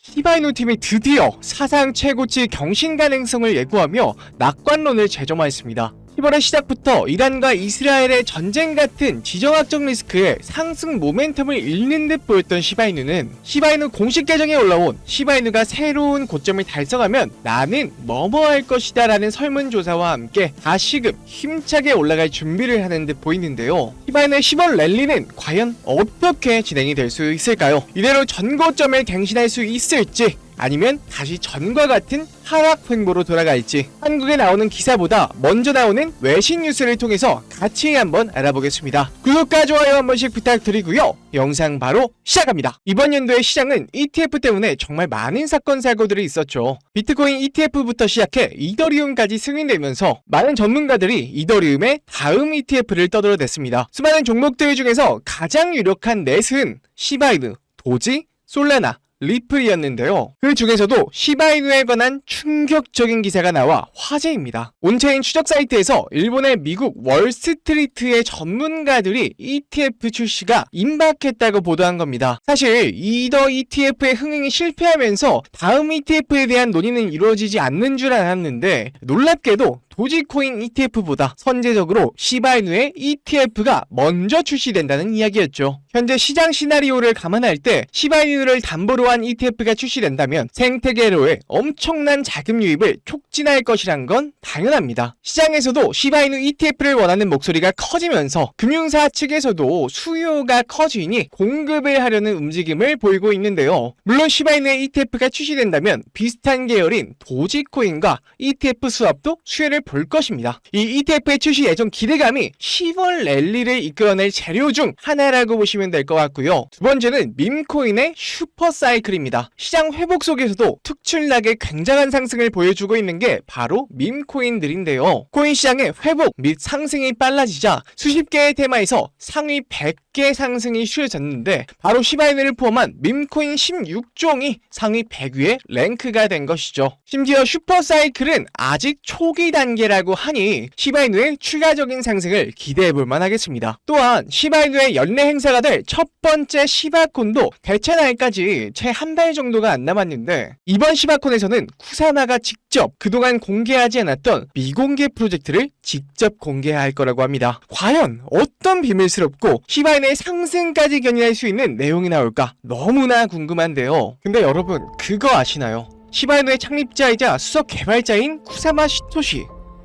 시바이누 팀이 드디어 사상 최고치 경신 가능성을 예고하며 낙관론을 재점화했습니다. 10월의 시작부터 이란과 이스라엘의 전쟁 같은 지정학적 리스크에 상승 모멘텀을 잃는 듯 보였던 시바이누는 시바이누 공식 계정에 올라온 시바이누가 새로운 고점을 달성하면 나는 뭐뭐 할 것이다 라는 설문조사와 함께 다시금 힘차게 올라갈 준비를 하는 듯 보이는데요. 시바이누의 10월 랠리는 과연 어떻게 진행이 될 수 있을까요? 이대로 전고점을 갱신할 수 있을지 아니면 다시 전과 같은 하락 횡보로 돌아갈지 한국에 나오는 기사보다 먼저 나오는 외신 뉴스를 통해서 같이 한번 알아보겠습니다. 구독과 좋아요 한 번씩 부탁드리고요. 영상 바로 시작합니다. 이번 연도의 시장은 ETF 때문에 정말 많은 사건 사고들이 있었죠. 비트코인 ETF부터 시작해 이더리움까지 승인되면서 많은 전문가들이 이더리움의 다음 ETF를 떠들어댔습니다. 수많은 종목들 중에서 가장 유력한 넷은 시바이누, 도지, 솔라나, 리플이었는데요. 그 중에서도 시바이누에 관한 충격적인 기사가 나와 화제입니다. 온체인 추적 사이트에서 일본의 미국 월스트리트의 전문가들이 ETF 출시가 임박했다고 보도한 겁니다. 사실 이더 ETF의 흥행이 실패하면서 다음 ETF에 대한 논의는 이루어지지 않는 줄 알았는데 놀랍게도 도지코인 ETF보다 선제적으로 시바이누의 ETF가 먼저 출시된다는 이야기였죠. 현재 시장 시나리오를 감안할 때 시바이누를 담보로 한 ETF가 출시된다면 생태계로의 엄청난 자금 유입을 촉진할 것이란 건 당연합니다. 시장에서도 시바이누 ETF를 원하는 목소리가 커지면서 금융사 측에서도 수요가 커지니 공급을 하려는 움직임을 보이고 있는데요. 물론 시바이누의 ETF가 출시된다면 비슷한 계열인 도지코인과 ETF 수합도 수혜를 볼 것입니다. 이 ETF의 출시 예정 기대감이 10월 랠리를 이끌어낼 재료 중 하나라고 보시면 될 것 같고요. 두 번째는 밈코인의 슈퍼사이클입니다. 시장 회복 속에서도 특출나게 굉장한 상승을 보여주고 있는 게 바로 밈코인들인데요. 코인 시장의 회복 및 상승이 빨라지자 수십 개의 테마에서 상위 100개 상승이 쉬워졌는데 바로 시바이누를 포함한 밈코인 16종이 상위 100위에 랭크가 된 것이죠. 심지어 슈퍼사이클은 아직 초기 단계라고 하니 시바이누의 추가적인 상승을 기대해볼 만하겠습니다. 또한 시바이누의 연내 행사가 될 첫 번째 시바콘도 개최 날까지 채 한 달 정도가 안 남았는데 이번 시바콘에서는 쿠사마가 직접 그동안 공개하지 않았던 미공개 프로젝트를 직접 공개할 거라고 합니다. 과연 어떤 비밀스럽고 시바이누의 상승까지 견인할 수 있는 내용이 나올까 너무나 궁금한데요. 근데 여러분 그거 아시나요? 시바이누의 창립자이자 수석 개발자인 쿠사마 시토시,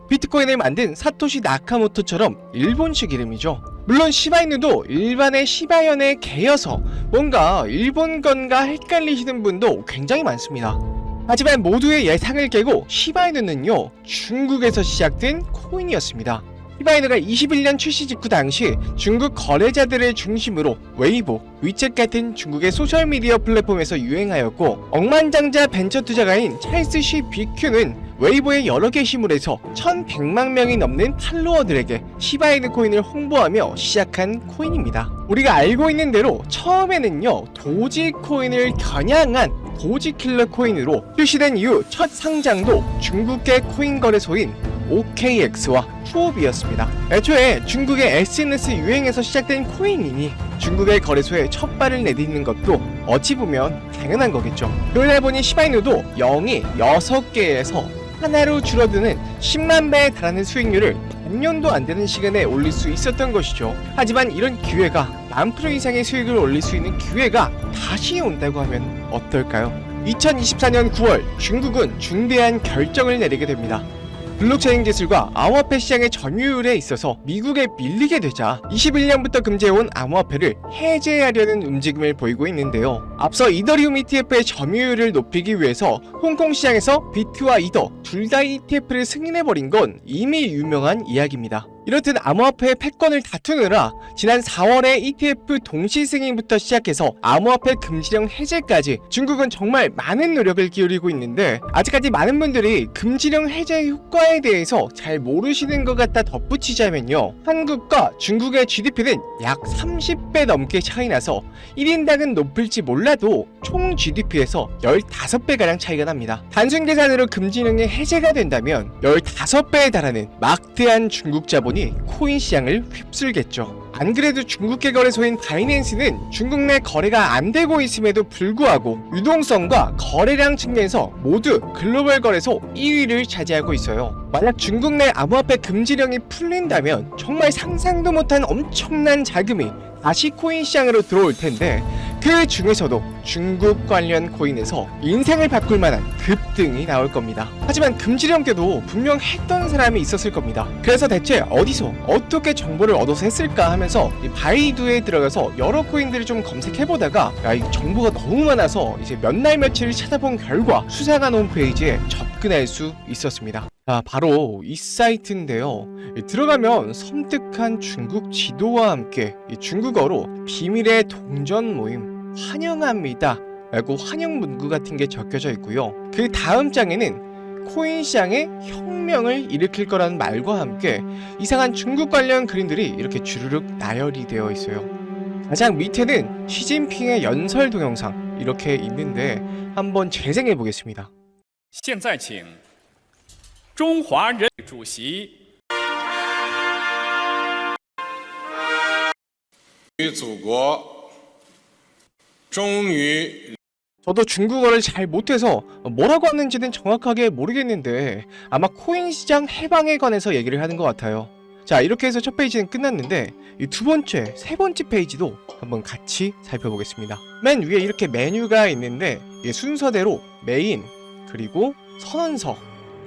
비트코인을 만든 사토시 나카모토처럼 일본식 이름이죠. 물론 시바이누도 일반의 시바연의 개여서 뭔가 일본 건가 헷갈리시는 분도 굉장히 많습니다. 하지만 모두의 예상을 깨고 시바이누는요 중국에서 시작된 코인이었습니다. 시바이누가 21년 출시 직후 당시 중국 거래자들을 중심으로 웨이보, 위챗 같은 중국의 소셜미디어 플랫폼에서 유행하였고 억만장자 벤처 투자가인 찰스 시 비큐는 웨이보의 여러 게시물에서 1100만 명이 넘는 팔로워들에게 시바이누 코인을 홍보하며 시작한 코인입니다. 우리가 알고 있는 대로 처음에는요 도지 코인을 겨냥한 도지킬러 코인으로 출시된 이후 첫 상장도 중국계 코인 거래소인 OKX와 후업이었습니다. 애초에 중국의 SNS 유행에서 시작된 코인이니 중국의 거래소에 첫 발을 내딛는 것도 어찌 보면 당연한 거겠죠. 그러다 보니 시바이누도 0이 6개에서 하나로 줄어드는 10만 배에 달하는 수익률을 반년도 안 되는 시간에 올릴 수 있었던 것이죠. 하지만 이런 기회가 10,000% 이상의 수익을 올릴 수 있는 기회가 다시 온다고 하면 어떨까요? 2024년 9월 중국은 중대한 결정을 내리게 됩니다. 블록체인 기술과 암호화폐 시장의 점유율에 있어서 미국에 밀리게 되자 21년부터 금지해온 암호화폐를 해제하려는 움직임을 보이고 있는데요. 앞서 이더리움 ETF의 점유율을 높이기 위해서 홍콩 시장에서 비트와 이더 둘 다 ETF를 승인해버린 건 이미 유명한 이야기입니다. 이렇듯 암호화폐의 패권을 다투느라 지난 4월에 ETF 동시 승인부터 시작해서 암호화폐 금지령 해제까지 중국은 정말 많은 노력을 기울이고 있는데 아직까지 많은 분들이 금지령 해제 효과에 대해서 잘 모르시는 것 같다 덧붙이자면요. 한국과 중국의 GDP는 약 30배 넘게 차이 나서 1인당은 높을지 몰라도 총 GDP에서 15배가량 차이가 납니다. 단순 계산으로 금지령이 해제가 된다면 15배에 달하는 막대한 중국 자본이 부분이 코인 시장을 휩쓸겠죠. 안 그래도 중국계 거래소인 바이낸스는 중국 내 거래가 안 되고 있음에도 불구하고 유동성과 거래량 측면에서 모두 글로벌 거래소 2위를 차지하고 있어요. 만약 중국 내 암호화폐 금지령이 풀린다면 정말 상상도 못한 엄청난 자금이 다시 코인 시장으로 들어올 텐데, 그 중에서도 중국 관련 코인에서 인생을 바꿀 만한 급등이 나올 겁니다. 하지만 금지령 때도 분명 했던 사람이 있었을 겁니다. 그래서 대체 어디서 어떻게 정보를 얻어서 했을까 하면서 이 바이두에 들어가서 여러 코인들을 좀 검색해보다가 이 정보가 너무 많아서 이제 몇 날 며칠을 찾아본 결과 수상한 홈페이지에 접근할 수 있었습니다. 바로 이 사이트인데요. 들어가면 섬뜩한 중국 지도와 함께 중국어로 비밀의 동전 모임 환영합니다 라고 환영 문구 같은 게 적혀져 있고요. 그 다음 장에는 코인 시장에 혁명을 일으킬 거라는 말과 함께 이상한 중국 관련 그림들이 이렇게 주르륵 나열이 되어 있어요. 가장 밑에는 시진핑의 연설 동영상 이렇게 있는데 한번 재생해 보겠습니다. 现在请中华人民主席与祖国终于 저도 중국어를 잘 못해서 뭐라고 하는지는 정확하게 모르겠는데 아마 코인 시장 해방에 관해서 얘기를 하는 것 같아요. 자, 이렇게 해서 첫 페이지는 끝났는데 이 두 번째, 세 번째 페이지도 한번 같이 살펴보겠습니다. 맨 위에 이렇게 메뉴가 있는데 이게 순서대로 메인, 그리고 선언서,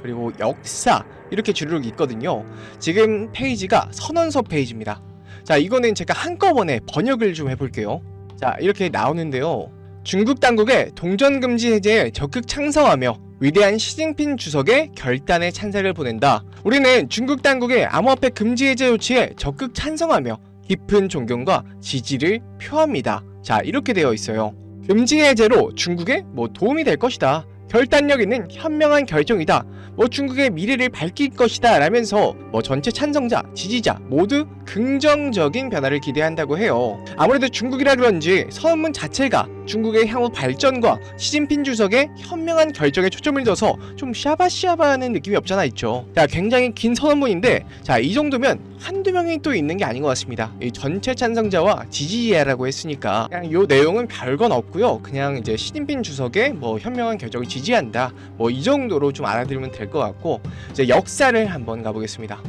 그리고 역사 이렇게 주르륵 있거든요. 지금 페이지가 선언서 페이지입니다. 자, 이거는 제가 한꺼번에 번역을 좀 해볼게요. 자, 이렇게 나오는데요. 중국 당국의 동전 금지 해제에 적극 창성하며 위대한 시진핑 주석의 결단에 찬사를 보낸다. 우리는 중국 당국의 암호화폐 금지 해제 조치에 적극 찬성하며 깊은 존경과 지지를 표합니다. 자, 이렇게 되어 있어요. 금지 해제로 중국에 도움이 될 것이다. 결단력 있는 현명한 결정이다. 중국의 미래를 밝힐 것이다 라면서 전체 찬성자, 지지자 모두 긍정적인 변화를 기대한다고 해요. 아무래도 중국이라 그런지 선언문 자체가 중국의 향후 발전과 시진핑 주석의 현명한 결정에 초점을 둬서 좀 샤바샤바하는 느낌이 없잖아 있죠. 자, 굉장히 긴 선언문인데 자, 이 정도면 한두 명이 또 있는 게 아닌 것 같습니다. 이 전체 찬성자와 지지자라고 했으니까 그냥 요 내용은 별건 없고요. 그냥 이제 시진핑 주석의 현명한 결정을 지지한다. 이 정도로 좀 알아들으면 될 것 같고, 이제 역사를 한번 가보겠습니다.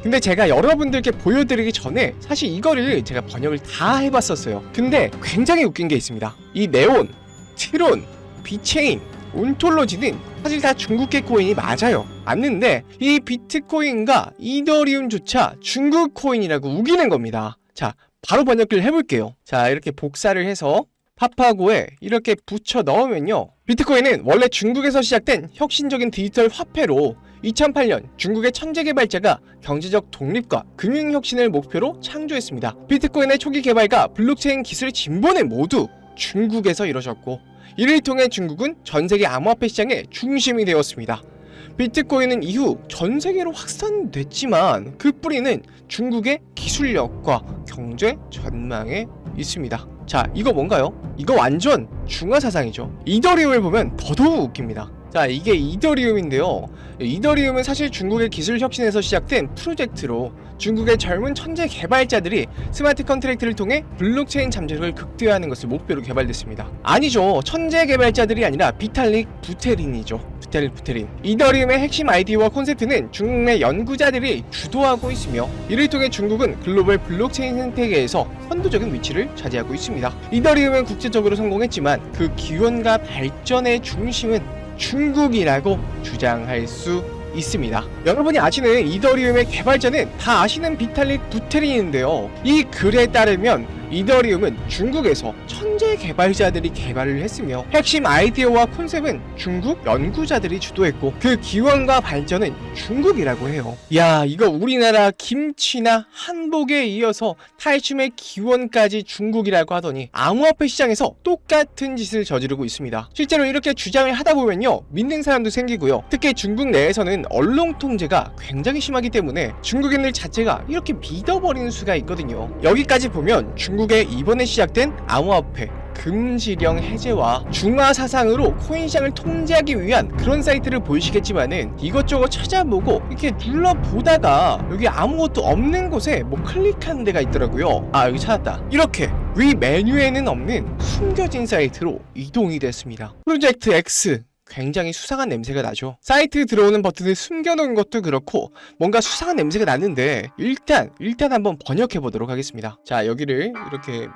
근데 제가 여러분들께 보여드리기 전에 사실 이거를 제가 번역을 다 해봤었어요. 근데 굉장히 웃긴 게 있습니다. 이 네온, 트론, 비체인, 온톨로지는 사실 다 중국계 코인이 맞아요. 맞는데 이 비트코인과 이더리움조차 중국 코인이라고 우기는 겁니다. 자, 바로 번역을 해볼게요. 자, 이렇게 복사를 해서 파파고에 이렇게 붙여 넣으면요, 비트코인은 원래 중국에서 시작된 혁신적인 디지털 화폐로 2008년 중국의 천재 개발자가 경제적 독립과 금융 혁신을 목표로 창조했습니다. 비트코인의 초기 개발과 블록체인 기술 진보는 모두 중국에서 이루어졌고, 이를 통해 중국은 전 세계 암호화폐 시장의 중심이 되었습니다. 비트코인은 이후 전 세계로 확산됐지만 그 뿌리는 중국의 기술력과 경제 전망에 있습니다. 자, 이거 뭔가요? 이거 완전 중화사상이죠. 이더리움을 보면 더더욱 웃깁니다. 자, 이게 이더리움인데요. 이더리움은 사실 중국의 기술 혁신에서 시작된 프로젝트로 중국의 젊은 천재 개발자들이 스마트 컨트랙트를 통해 블록체인 잠재력을 극대화하는 것을 목표로 개발됐습니다. 아니죠. 천재 개발자들이 아니라 비탈릭 부테린이죠. 부테린. 이더리움의 핵심 아이디어와 콘셉트는 중국 내 연구자들이 주도하고 있으며, 이를 통해 중국은 글로벌 블록체인 생태계에서 선도적인 위치를 차지하고 있습니다. 이더리움은 국제적으로 성공했지만 그 기원과 발전의 중심은 중국이라고 주장할 수 있습니다. 여러분이 아시는 이더리움의 개발자는 다 아시는 비탈릭 부테린인데요. 이 글에 따르면 이더리움은 중국에서 천재 개발자들이 개발을 했으며 핵심 아이디어와 콘셉트는 중국 연구자들이 주도했고 그 기원과 발전은 중국이라고 해요. 야, 이거 우리나라 김치나 한복에 이어서 탈춤의 기원까지 중국이라고 하더니 암호화폐 시장에서 똑같은 짓을 저지르고 있습니다. 실제로 이렇게 주장을 하다 보면요, 믿는 사람도 생기고요. 특히 중국 내에서는 언론 통제가 굉장히 심하기 때문에 중국인들 자체가 이렇게 믿어버리는 수가 있거든요. 여기까지 보면 중국 중국의 이번에 시작된 암호화폐 금지령 해제와 중화 사상으로 코인 시장을 통제하기 위한 그런 사이트를 보이시겠지만은 이것저것 찾아보고 이렇게 눌러보다가 여기 아무것도 없는 곳에 뭐 클릭하는 데가 있더라고요. 아, 여기 찾았다. 이렇게 위 메뉴에는 없는 숨겨진 사이트로 이동이 됐습니다. 프로젝트 X, 굉장히 수상한 냄새가 나죠. 사이트 들어오는 버튼을 숨겨놓은 것도 그렇고 뭔가 수상한 냄새가 나는데 일단 한번 번역해 보도록 하겠습니다. 자, 여기를 이렇게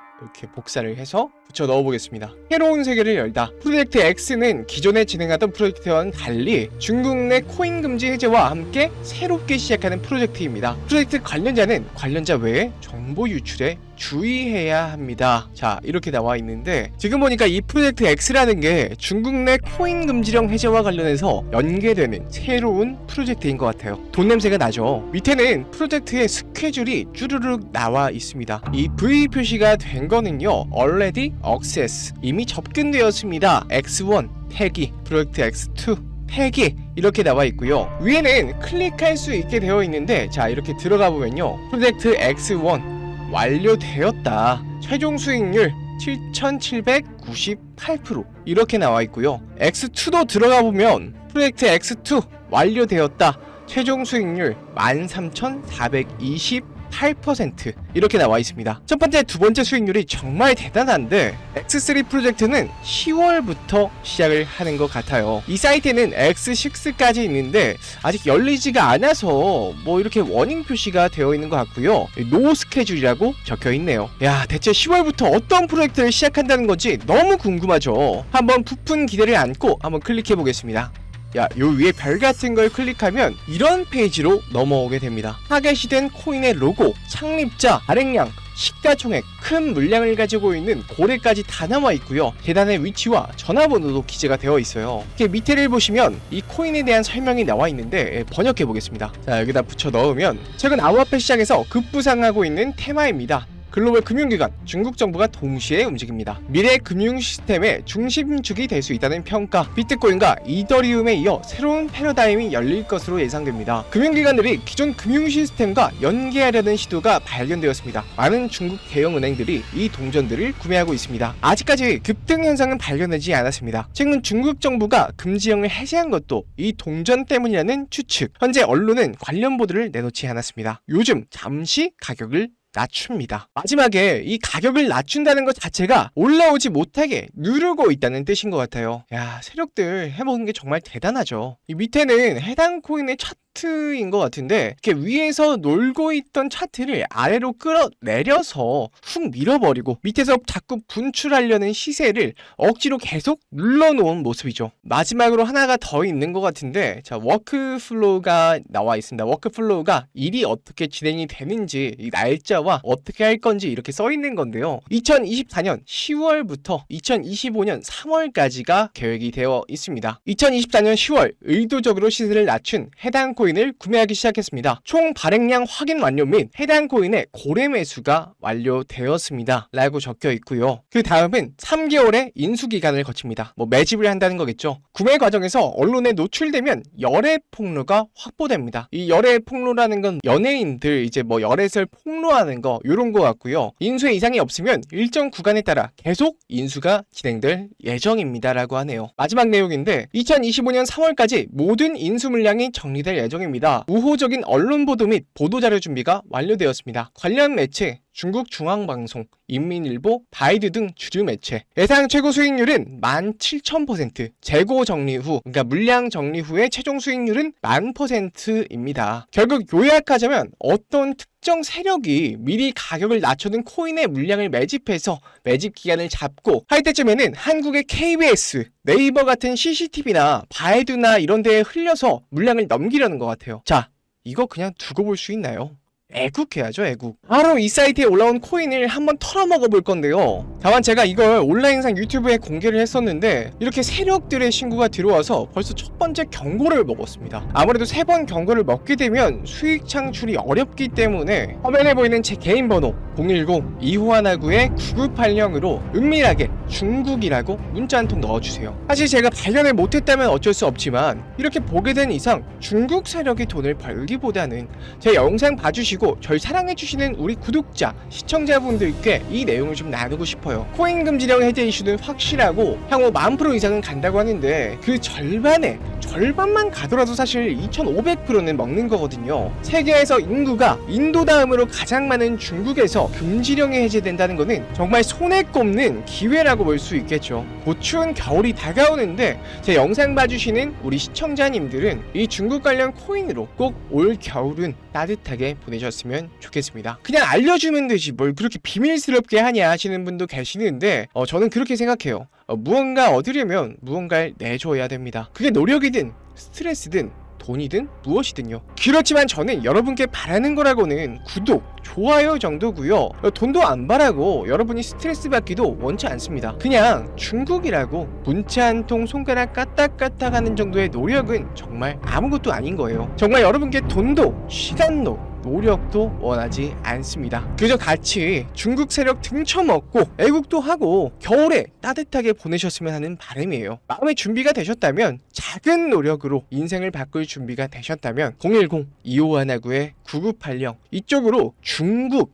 복사를 해서 붙여 넣어보겠습니다. 새로운 세계를 열다. 프로젝트 X는 기존에 진행하던 프로젝트와는 달리 중국 내 코인 금지 해제와 함께 새롭게 시작하는 프로젝트입니다. 프로젝트 관련자는 관련자 외에 정보 유출에 주의해야 합니다. 자, 이렇게 나와 있는데 지금 보니까 이 프로젝트 X라는 게 중국 내 코인 금지령 해제와 관련해서 연계되는 새로운 프로젝트인 것 같아요. 돈 냄새가 나죠. 밑에는 프로젝트의 스케줄이 쭈르륵 나와 있습니다. 이 V 표시가 된 거는요, already access, 이미 접근되었습니다. X1 폐기, 프로젝트 X2 폐기, 이렇게 나와 있고요. 위에는 클릭할 수 있게 되어 있는데, 자, 이렇게 들어가 보면요, 프로젝트 X1 완료되었다. 최종 수익률 7,798% 이렇게 나와 있고요. X2도 들어가 보면 프로젝트 X2 완료되었다. 최종 수익률 13,428% 이렇게 나와 있습니다. 첫 번째, 두 번째 수익률이 정말 대단한데 X3 프로젝트는 10월부터 시작을 하는 것 같아요. 이 사이트에는 X6까지 있는데 아직 열리지가 않아서 뭐 이렇게 워닝 표시가 되어 있는 것 같고요. 노 스케줄이라고 적혀 있네요. 야, 대체 10월부터 어떤 프로젝트를 시작한다는 건지 너무 궁금하죠. 한번 부푼 기대를 안고 한번 클릭해 보겠습니다. 야, 요 위에 별 같은 걸 클릭하면 이런 페이지로 넘어오게 됩니다. 타겟이 된 코인의 로고, 창립자, 발행량, 시가총액, 큰 물량을 가지고 있는 고래까지 다 나와 있고요. 계단의 위치와 전화번호도 기재가 되어 있어요. 이렇게 밑에를 보시면 이 코인에 대한 설명이 나와 있는데 번역해 보겠습니다. 자, 여기다 붙여 넣으면 최근 암호화폐 시장에서 급부상하고 있는 테마입니다. 글로벌 금융기관, 중국 정부가 동시에 움직입니다. 미래 금융 시스템의 중심축이 될 수 있다는 평가, 비트코인과 이더리움에 이어 새로운 패러다임이 열릴 것으로 예상됩니다. 금융기관들이 기존 금융 시스템과 연계하려는 시도가 발견되었습니다. 많은 중국 대형은행들이 이 동전들을 구매하고 있습니다. 아직까지 급등 현상은 발견되지 않았습니다. 최근 중국 정부가 금지령을 해제한 것도 이 동전 때문이라는 추측. 현재 언론은 관련 보도를 내놓지 않았습니다. 요즘 잠시 가격을 낮춥니다. 마지막에 이 가격을 낮춘다는 것 자체가 올라오지 못하게 누르고 있다는 뜻인 것 같아요. 야, 세력들 해먹은 게 정말 대단하죠. 이 밑에는 해당 코인의 차트인 것 같은데 이렇게 위에서 놀고 있던 차트를 아래로 끌어내려서 훅 밀어버리고 밑에서 자꾸 분출하려는 시세를 억지로 계속 눌러놓은 모습이죠. 마지막으로 하나가 더 있는 것 같은데, 자, 워크플로우가 나와 있습니다. 워크플로우가 일이 어떻게 진행이 되는지, 이 날짜와 어떻게 할 건지 이렇게 써 있는 건데요. 2024년 10월부터 2025년 3월까지가 계획이 되어 있습니다. 2024년 10월 의도적으로 시세를 낮춘 해당 코인을 구매하기 시작했습니다. 총 발행량 확인 완료 및 해당 코인의 고래 매수가 완료되었습니다. 라고 적혀 있고요. 그 다음은 3개월의 인수기간을 거칩니다. 뭐 매집을 한다는 거겠죠. 구매 과정에서 언론에 노출되면 열애 폭로가 확보됩니다. 이 열애 폭로라는 건 연예인들 이제 뭐 열애설 폭로하는 거, 요런 거 같고요. 인수에 이상이 없으면 일정 구간에 따라 계속 인수가 진행될 예정입니다. 라고 하네요. 마지막 내용인데 2025년 3월까지 모든 인수 물량이 정리될 예정입니다. 우호적인 언론 보도 및 보도자료 준비가 완료되었습니다. 관련 매체, 중국 중앙방송, 인민일보, 바이두 등 주류 매체. 예상 최고 수익률은 17,000%, 재고 정리 후, 그러니까 물량 정리 후의 최종 수익률은 10,000%입니다. 결국 요약하자면 어떤 특정 세력이 미리 가격을 낮춰둔 코인의 물량을 매집해서 매집 기간을 잡고 할 때쯤에는 한국의 KBS, 네이버 같은 CCTV나 바이두나 이런 데에 흘려서 물량을 넘기려는 것 같아요. 자, 이거 그냥 두고 볼 수 있나요? 애국해야죠, 애국. 바로 이 사이트에 올라온 코인을 한번 털어먹어 볼 건데요. 다만 제가 이걸 온라인상 유튜브에 공개를 했었는데 이렇게 세력들의 신고가 들어와서 벌써 첫 번째 경고를 먹었습니다. 아무래도 3번 경고를 먹게 되면 수익 창출이 어렵기 때문에 화면에 보이는 제 개인 번호 010-2519-9980으로 은밀하게 중국이라고 문자 한 통 넣어주세요. 사실 제가 발견을 못했다면 어쩔 수 없지만 이렇게 보게 된 이상 중국 세력이 돈을 벌기보다는 제 영상 봐주시고 그리고 절 사랑해주시는 우리 구독자, 시청자분들께 이 내용을 좀 나누고 싶어요. 코인 금지령 해제 이슈는 확실하고 향후 10,000% 이상은 간다고 하는데 그 절반만 가더라도 사실 2,500%는 먹는 거거든요. 세계에서 인구가 인도 다음으로 가장 많은 중국에서 금지령이 해제된다는 거는 정말 손에 꼽는 기회라고 볼 수 있겠죠. 곧 추운 겨울이 다가오는데 제 영상 봐주시는 우리 시청자님들은 이 중국 관련 코인으로 꼭 올 겨울은 따뜻하게 보내셨으면 좋겠습니다. 그냥 알려주면 되지 뭘 그렇게 비밀스럽게 하냐 하시는 분도 계시는데 저는 그렇게 생각해요. 무언가 얻으려면 무언가를 내줘야 됩니다. 그게 노력이든 스트레스든 돈이든 무엇이든요. 그렇지만 저는 여러분께 바라는 거라고는 구독, 좋아요 정도고요. 돈도 안 바라고 여러분이 스트레스 받기도 원치 않습니다. 그냥 중국이라고 문자 한 통 손가락 까딱까딱 하는 정도의 노력은 정말 아무것도 아닌 거예요. 정말 여러분께 돈도 시간도 노력도 원하지 않습니다. 그저 같이 중국 세력 등쳐먹고 애국도 하고 겨울에 따뜻하게 보내셨으면 하는 바람이에요. 마음의 준비가 되셨다면, 작은 노력으로 인생을 바꿀 준비가 되셨다면 010-2519-9980 이쪽으로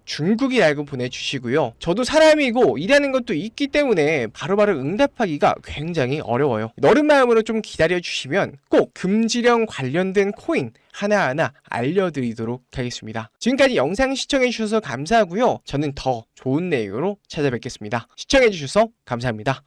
중국이라고 보내주시고요. 저도 사람이고 일하는 것도 있기 때문에 바로바로 응답하기가 굉장히 어려워요. 너른 마음으로 좀 기다려주시면 꼭 금지령 관련된 코인 하나하나 알려드리도록 하겠습니다. 지금까지 영상 시청해주셔서 감사하고요. 저는 더 좋은 내용으로 찾아뵙겠습니다. 시청해주셔서 감사합니다.